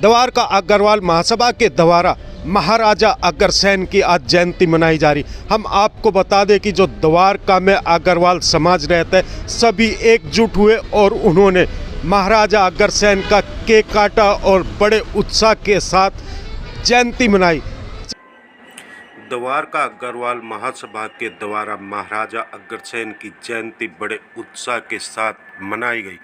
द्वारका अग्रवाल महासभा के द्वारा महाराजा अग्रसेन की आज जयंती मनाई जा रही। हम आपको बता दें कि जो द्वारका में अग्रवाल समाज रहता है सभी एकजुट हुए और उन्होंने महाराजा अग्रसेन का केक काटा और बड़े उत्साह के साथ जयंती मनाई। द्वारका अग्रवाल महासभा के द्वारा महाराजा अग्रसेन की जयंती बड़े उत्साह के साथ मनाई गई।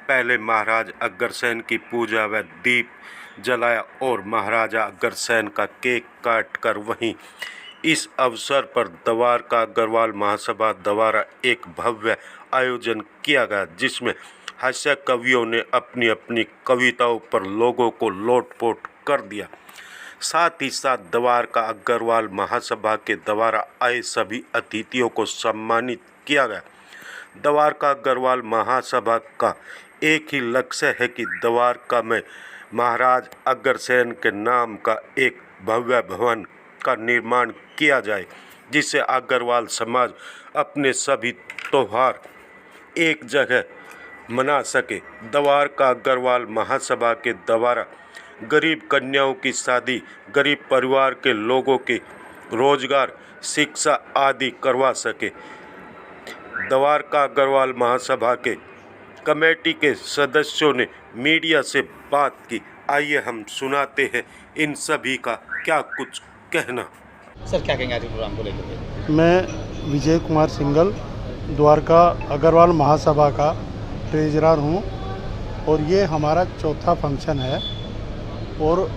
पहले महाराज अग्रसेन की पूजा व दीप जलाया और महाराजा अग्रसेन का केक काटकर वहीं इस अवसर पर द्वारका अग्रवाल महासभा द्वारा एक भव्य आयोजन किया गया, जिसमें हास्य कवियों ने अपनी अपनी कविताओं पर लोगों को लोटपोट कर दिया। साथ ही साथ द्वारका अग्रवाल महासभा के द्वारा आए सभी अतिथियों को सम्मानित किया गया। द्वारका अग्रवाल महासभा का एक ही लक्ष्य है कि द्वारका में महाराज अग्रसेन के नाम का एक भव्य भवन का निर्माण किया जाए, जिससे अग्रवाल समाज अपने सभी त्योहार एक जगह मना सके। द्वारका अग्रवाल महासभा के द्वारा गरीब कन्याओं की शादी, गरीब परिवार के लोगों के रोजगार, शिक्षा आदि करवा सके। द्वारका अग्रवाल महासभा के कमेटी के सदस्यों ने मीडिया से बात की। आइए हम सुनाते हैं इन सभी का क्या कुछ कहना। सर क्या कहेंगे आज प्रोग्राम को लेकर? मैं विजय कुमार सिंगल द्वारका अग्रवाल महासभा का ट्रेजरर हूँ और ये हमारा चौथा फंक्शन है और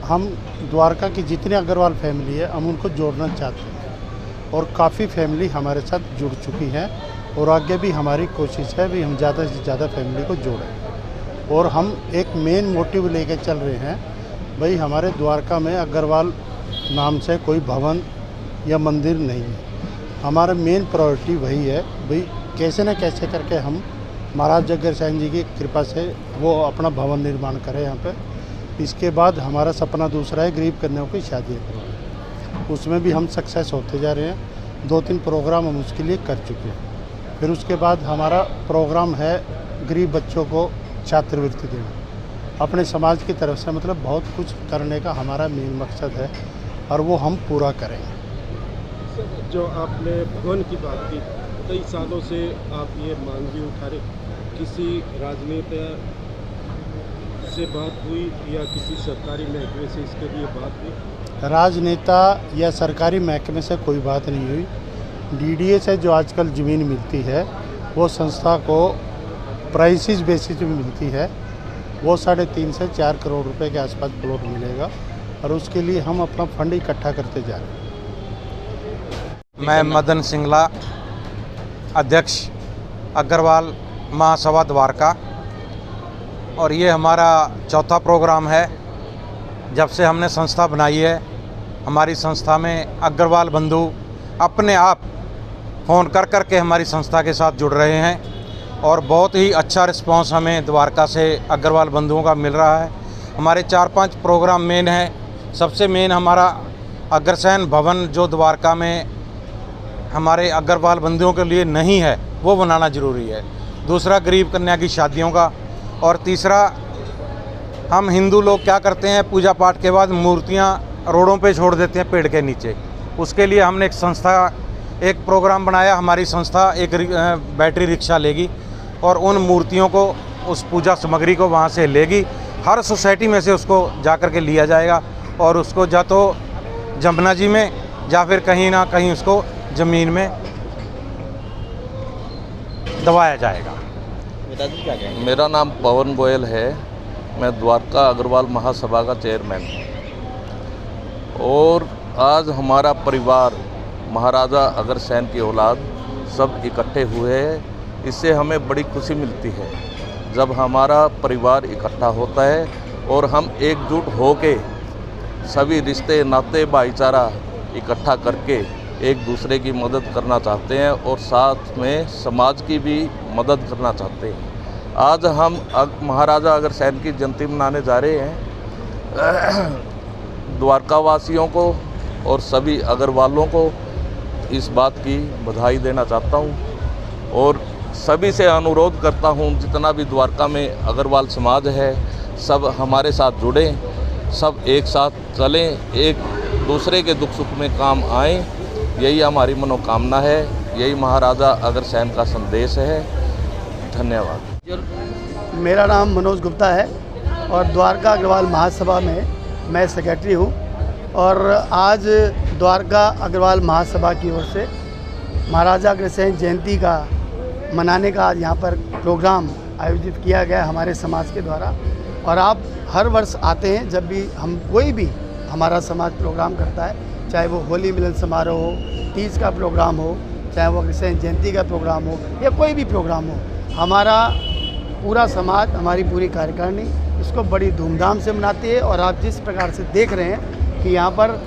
हम द्वारका की जितने अग्रवाल फैमिली है हम उनको जोड़ना चाहते हैं और काफ़ी फैमिली हमारे साथ जुड़ चुकी हैं और आगे भी हमारी कोशिश है भी हम ज़्यादा से ज़्यादा फैमिली को जोड़ें। और हम एक मेन मोटिव लेके चल रहे हैं, भाई हमारे द्वारका में अग्रवाल नाम से कोई भवन या मंदिर नहीं है। हमारा मेन प्रायोरिटी वही है, भाई कैसे न कैसे करके हम महाराज अग्रसेन जी की कृपा से वो अपना भवन निर्माण करें यहाँ पे। इसके बाद हमारा सपना दूसरा है गरीब कन्याओं की शादियाँ करवाएं, उसमें भी हम सक्सेस होते जा रहे हैं। 2-3 प्रोग्राम हम उसके लिए कर चुके हैं। फिर उसके बाद हमारा प्रोग्राम है गरीब बच्चों को छात्रवृत्ति देना अपने समाज की तरफ से, मतलब बहुत कुछ करने का हमारा मेन मकसद है और वो हम पूरा करेंगे। जो आपने भवन की बात की, कई सालों से आप ये मांग भी उठा रहे, किसी राजनेता से बात हुई या किसी सरकारी महकमे से इसके लिए बात हुई? राजनेता या सरकारी महकमे से कोई बात नहीं हुई। डीडीए से जो आजकल ज़मीन मिलती है वो संस्था को प्राइसिस बेसिस पे मिलती है, वो 3.5 से 4 करोड़ रुपए के आसपास प्लॉट मिलेगा और उसके लिए हम अपना फंड इकट्ठा करते जा रहे हैं। मैं मदन सिंगला, अध्यक्ष अग्रवाल महासभा द्वारका, और ये हमारा चौथा प्रोग्राम है। जब से हमने संस्था बनाई है, हमारी संस्था में अग्रवाल बंधु अपने आप फ़ोन कर कर के हमारी संस्था के साथ जुड़ रहे हैं और बहुत ही अच्छा रिस्पांस हमें द्वारका से अग्रवाल बंधुओं का मिल रहा है। हमारे 4-5 प्रोग्राम मेन हैं। सबसे मेन हमारा अग्रसेन भवन जो द्वारका में हमारे अग्रवाल बंधुओं के लिए नहीं है वो बनाना ज़रूरी है। दूसरा गरीब कन्या की शादियों का, और तीसरा हम हिंदू लोग क्या करते हैं, पूजा पाठ के बाद मूर्तियाँ रोडों पे छोड़ देते हैं पेड़ के नीचे। उसके लिए हमने एक प्रोग्राम बनाया। हमारी संस्था एक बैटरी रिक्शा लेगी और उन मूर्तियों को, उस पूजा सामग्री को वहाँ से लेगी। हर सोसाइटी में से उसको जा कर के लिया जाएगा और उसको या तो जमुना जी में या फिर कहीं ना कहीं उसको ज़मीन में दबाया जाएगा। क्या कहेंगे? मेरा नाम पवन गोयल है। मैं द्वारका अग्रवाल महासभा का चेयरमैन हूँ और आज हमारा परिवार, महाराजा अग्रसेन की औलाद सब इकट्ठे हुए हैं। इससे हमें बड़ी खुशी मिलती है जब हमारा परिवार इकट्ठा होता है और हम एकजुट होके सभी रिश्ते नाते भाईचारा इकट्ठा करके एक दूसरे की मदद करना चाहते हैं और साथ में समाज की भी मदद करना चाहते हैं। आज हम महाराजा अग्रसेन की जयंती मनाने जा रहे हैं। द्वारका वासियों को और सभी अग्रवालों को इस बात की बधाई देना चाहता हूं और सभी से अनुरोध करता हूं, जितना भी द्वारका में अग्रवाल समाज है सब हमारे साथ जुड़ें, सब एक साथ चलें, एक दूसरे के दुख सुख में काम आएं, यही हमारी मनोकामना है, यही महाराजा अग्रसेन का संदेश है। धन्यवाद। मेरा नाम मनोज गुप्ता है और द्वारका अग्रवाल महासभा में मैं सेक्रेटरी हूँ। और आज द्वारका अग्रवाल महासभा की ओर से महाराजा अग्रसेन जयंती का मनाने का आज यहाँ पर प्रोग्राम आयोजित किया गया हमारे समाज के द्वारा। और आप हर वर्ष आते हैं, जब भी हम कोई भी हमारा समाज प्रोग्राम करता है, चाहे वो होली मिलन समारोह हो, तीज का प्रोग्राम हो, चाहे वो अग्रसेन जयंती का प्रोग्राम हो या कोई भी प्रोग्राम हो, हमारा पूरा समाज, हमारी पूरी कार्यकारिणी इसको बड़ी धूमधाम से मनाती है। और आप जिस प्रकार से देख रहे हैं कि यहाँ पर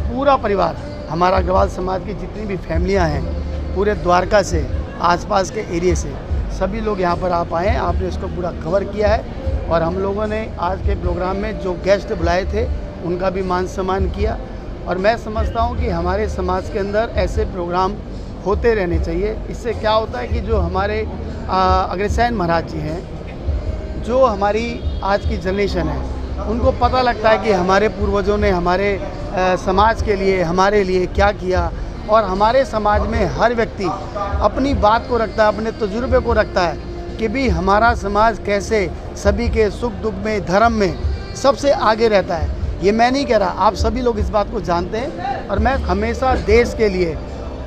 पूरा परिवार, हमारा अग्रवाल समाज की जितनी भी फैमिलियाँ हैं, पूरे द्वारका से, आसपास के एरिए से सभी लोग यहाँ पर आप आए हैं। आपने इसको पूरा कवर किया है और हम लोगों ने आज के प्रोग्राम में जो गेस्ट बुलाए थे उनका भी मान सम्मान किया। और मैं समझता हूँ कि हमारे समाज के अंदर ऐसे प्रोग्राम होते रहने चाहिए। इससे क्या होता है कि जो हमारे अग्रसेन महाराज जी हैं, जो हमारी आज की जनरेशन है, उनको पता लगता है कि हमारे पूर्वजों ने हमारे समाज के लिए, हमारे लिए क्या किया। और हमारे समाज में हर व्यक्ति अपनी बात को रखता है, अपने तजुर्बे को रखता है कि भी हमारा समाज कैसे सभी के सुख दुख में, धर्म में सबसे आगे रहता है। ये मैं नहीं कह रहा, आप सभी लोग इस बात को जानते हैं। और मैं हमेशा देश के लिए,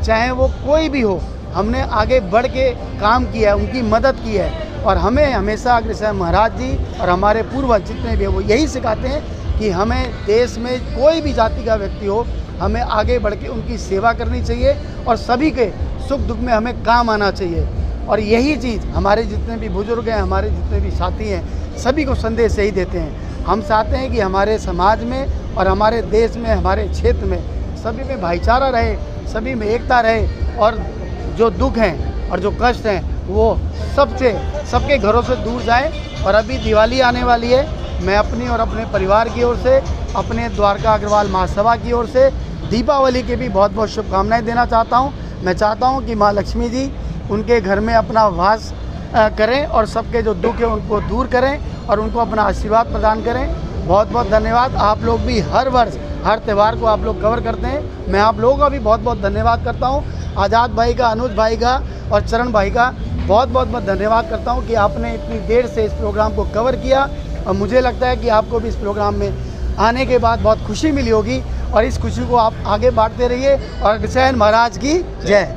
चाहे वो कोई भी हो, हमने आगे बढ़ के काम किया है, उनकी मदद की है। और हमें हमेशा अग्रसेन महाराज जी और हमारे पूर्वज जितने भी हैं वो यही सिखाते हैं कि हमें देश में कोई भी जाति का व्यक्ति हो, हमें आगे बढ़ के उनकी सेवा करनी चाहिए और सभी के सुख दुख में हमें काम आना चाहिए। और यही चीज़ हमारे जितने भी बुजुर्ग हैं, हमारे जितने भी साथी हैं, सभी को संदेश यही देते हैं। हम चाहते हैं कि हमारे समाज में और हमारे देश में, हमारे क्षेत्र में सभी में भाईचारा रहे, सभी में एकता रहे और जो दुख हैं और जो कष्ट हैं वो सबके घरों से दूर जाए। और अभी दिवाली आने वाली है, मैं अपनी और अपने परिवार की ओर से, अपने द्वारका अग्रवाल महासभा की ओर से दीपावली की भी बहुत बहुत शुभकामनाएं देना चाहता हूं। मैं चाहता हूं कि माँ लक्ष्मी जी उनके घर में अपना वास करें और सबके जो दुख है उनको दूर करें और उनको अपना आशीर्वाद प्रदान करें। बहुत बहुत धन्यवाद। आप लोग भी हर वर्ष, हर त्यौहार को आप लोग कवर करते हैं। मैं आप लोगों का भी बहुत बहुत धन्यवाद करता हूँ। आज़ाद भाई का, अनुज भाई का और चरण भाई का बहुत बहुत धन्यवाद करता हूँ कि आपने इतनी देर से इस प्रोग्राम को कवर किया। और मुझे लगता है कि आपको भी इस प्रोग्राम में आने के बाद बहुत खुशी मिली होगी और इस खुशी को आप आगे बांटते रहिए। और अग्रसेन महाराज की जय।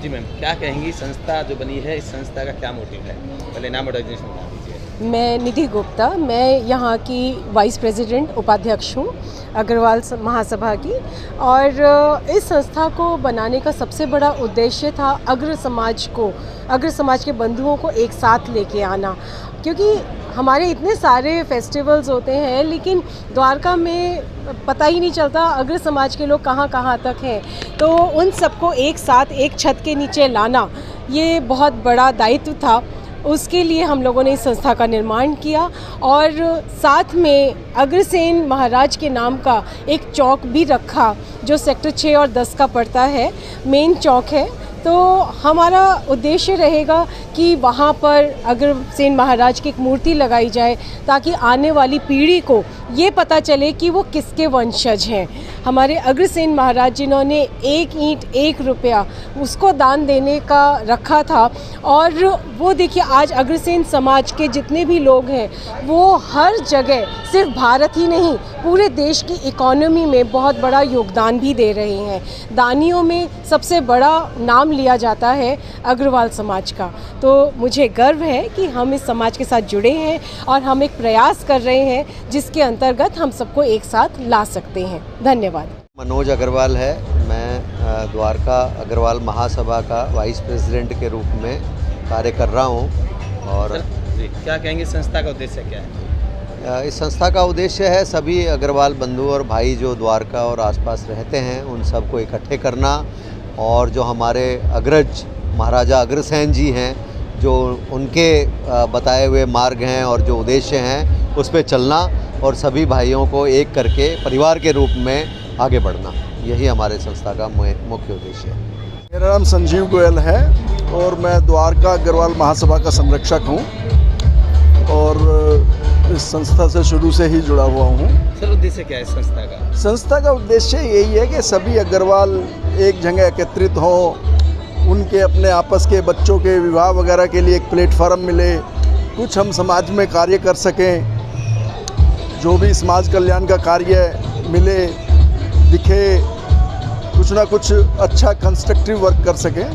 जी मैम, क्या कहेंगी, संस्था जो बनी है, इस संस्था का क्या मोटिव है? पहले नाम और ऑर्गेनाइजेशन बता दीजिए। मैं निधि गुप्ता, मैं यहाँ की वाइस प्रेसिडेंट उपाध्यक्ष हूँ अग्रवाल महासभा की। और इस संस्था को बनाने का सबसे बड़ा उद्देश्य था अग्र समाज के बंधुओं को एक साथ लेके आना। क्योंकि हमारे इतने सारे फेस्टिवल्स होते हैं लेकिन द्वारका में पता ही नहीं चलता अग्र समाज के लोग कहाँ कहाँ तक हैं। तो उन सबको एक साथ एक छत के नीचे लाना ये बहुत बड़ा दायित्व था। उसके लिए हम लोगों ने इस संस्था का निर्माण किया और साथ में अग्रसेन महाराज के नाम का एक चौक भी रखा जो सेक्टर 6 और 10 का पड़ता है, मेन चौक है। तो हमारा उद्देश्य रहेगा कि वहाँ पर अग्रसेन महाराज की एक मूर्ति लगाई जाए ताकि आने वाली पीढ़ी को ये पता चले कि वो किसके वंशज हैं। हमारे अग्रसेन महाराज जिन्होंने 1 ईंट 1 रुपया उसको दान देने का रखा था। और वो देखिए आज अग्रसेन समाज के जितने भी लोग हैं वो हर जगह, सिर्फ भारत ही नहीं पूरे देश की इकोनॉमी में बहुत बड़ा योगदान भी दे रहे हैं। दानियों में सबसे बड़ा नाम लिया जाता है अग्रवाल समाज का। तो मुझे गर्व है कि हम इस समाज के साथ जुड़े हैं और हम एक प्रयास कर रहे हैं जिसके अंतर्गत हम सबको एक साथ ला सकते हैं। धन्यवाद। मनोज अग्रवाल है, मैं द्वारका अग्रवाल महासभा का वाइस प्रेसिडेंट के रूप में कार्य कर रहा हूं। और क्या कहेंगे, संस्था का उद्देश्य क्या है? इस संस्था का उद्देश्य है सभी अग्रवाल बंधु और भाई जो द्वारका और आसपास रहते हैं उन सबको इकट्ठे करना और जो हमारे अग्रज महाराजा अग्रसेन जी हैं, जो उनके बताए हुए मार्ग हैं और जो उद्देश्य हैं उस पर चलना और सभी भाइयों को एक करके परिवार के रूप में आगे बढ़ना, यही हमारे संस्था का मुख्य उद्देश्य है। मेरा नाम संजीव गोयल है और मैं द्वारका अग्रवाल महासभा का संरक्षक हूँ। और इस संस्था से शुरू से ही जुड़ा हुआ हूँ। सर उद्देश्य क्या है संस्था का? संस्था का उद्देश्य यही है कि सभी अग्रवाल एक जगह एकत्रित हों, उनके अपने आपस के बच्चों के विवाह वगैरह के लिए एक प्लेटफार्म मिले, कुछ हम समाज में कार्य कर सकें, जो भी समाज कल्याण का कार्य मिले दिखे, कुछ ना कुछ अच्छा कंस्ट्रक्टिव वर्क कर सकें।